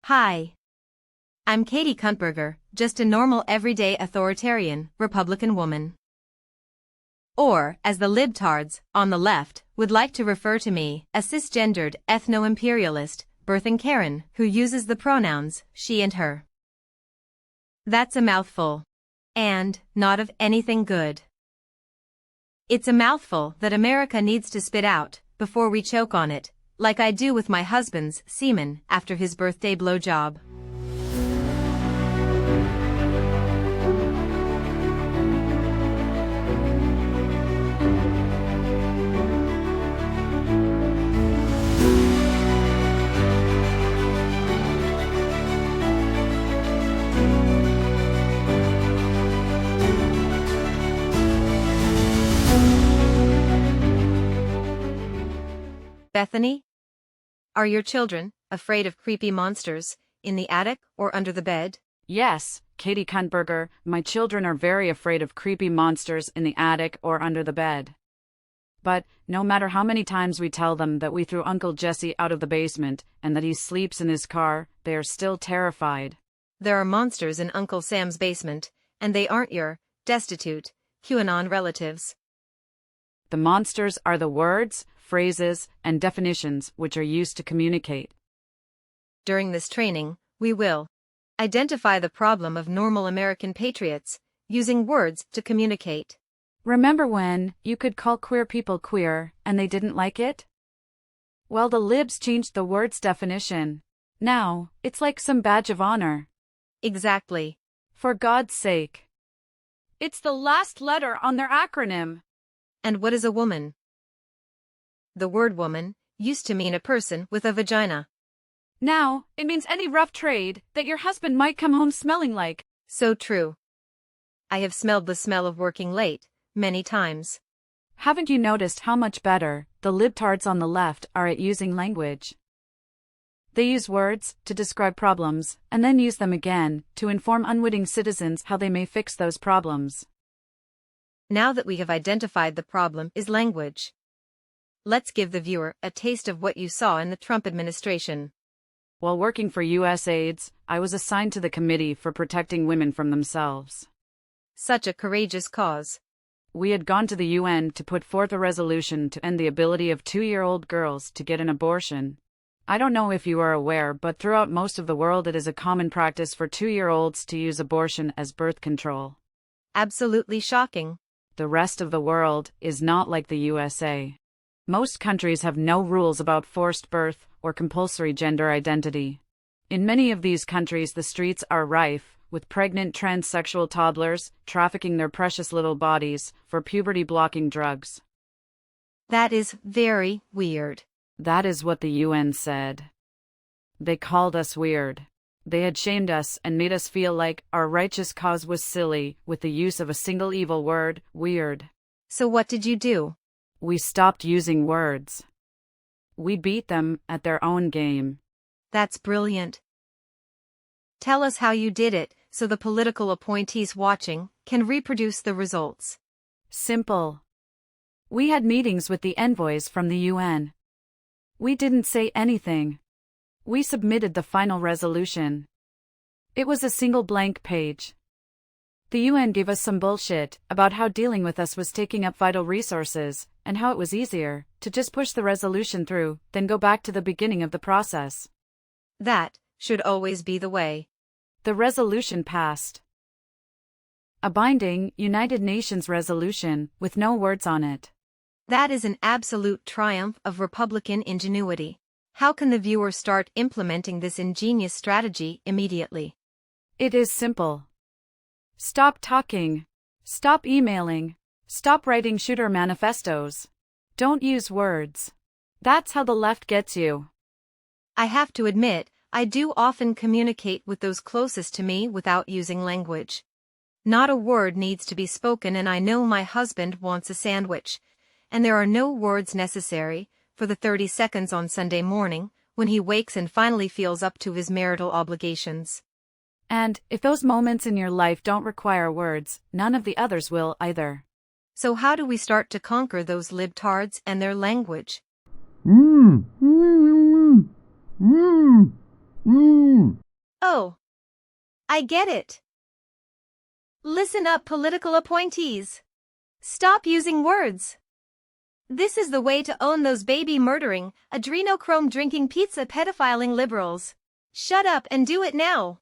Hi. I'm Katie Kuntberger, just a normal everyday authoritarian, Republican woman. Or, as the libtards, on the left, would like to refer to me, a cisgendered, ethno-imperialist, birthing Karen, who uses the pronouns, she and her. That's a mouthful. And, not of anything good. It's a mouthful that America needs to spit out, before we choke on it, like I do with my husband's semen after his birthday blowjob. Bethany? Are your children afraid of creepy monsters in the attic or under the bed? Yes, Katie Kuntberger, my children are very afraid of creepy monsters in the attic or under the bed. But, no matter how many times we tell them that we threw Uncle Jesse out of the basement and that he sleeps in his car, they are still terrified. There are monsters in Uncle Sam's basement, and they aren't your destitute QAnon relatives. The monsters are the words, phrases, and definitions which are used to communicate. During this training, we will identify the problem of normal American patriots using words to communicate. Remember when you could call queer people queer and they didn't like it? Well, the libs changed the word's definition. Now, it's like some badge of honor. Exactly. For God's sake. It's the last letter on their acronym. And what is a woman? The word woman used to mean a person with a vagina. Now, it means any rough trade that your husband might come home smelling like. So true. I have smelled the smell of working late, many times. Haven't you noticed how much better the libtards on the left are at using language? They use words to describe problems, and then use them again to inform unwitting citizens how they may fix those problems. Now that we have identified the problem is language, let's give the viewer a taste of what you saw in the Trump administration. While working for USAIDS, I was assigned to the Committee for Protecting Women from Themselves. Such a courageous cause. We had gone to the UN to put forth a resolution to end the ability of 2-year-old girls to get an abortion. I don't know if you are aware, but throughout most of the world it is a common practice for 2-year-olds to use abortion as birth control. Absolutely shocking. The rest of the world is not like the USA. Most countries have no rules about forced birth or compulsory gender identity. In many of these countries, the streets are rife with pregnant transsexual toddlers trafficking their precious little bodies for puberty-blocking drugs. That is very weird. That is what the UN said. They called us weird. They had shamed us and made us feel like our righteous cause was silly with the use of a single evil word, weird. So what did you do? We stopped using words. We beat them at their own game. That's brilliant. Tell us how you did it, so the political appointees watching can reproduce the results. Simple. We had meetings with the envoys from the UN. We didn't say anything. We submitted the final resolution. It was a single blank page. The UN gave us some bullshit about how dealing with us was taking up vital resources, and how it was easier to just push the resolution through than go back to the beginning of the process. That should always be the way. The resolution passed. A binding United Nations resolution with no words on it. That is an absolute triumph of Republican ingenuity. How can the viewer start implementing this ingenious strategy immediately? It is simple. Stop talking. Stop emailing. Stop writing shooter manifestos. Don't use words. That's how the left gets you. I have to admit, I do often communicate with those closest to me without using language. Not a word needs to be spoken, and I know my husband wants a sandwich, and there are no words necessary for the 30 seconds on Sunday morning when he wakes and finally feels up to his marital obligations. And if those moments in your life don't require words, none of the others will either. So how do we start to conquer those libtards and their language? Oh, I get it. Listen up, political appointees. Stop using words. This is the way to own those baby-murdering, adrenochrome-drinking pizza pedophiling liberals. Shut up and do it now.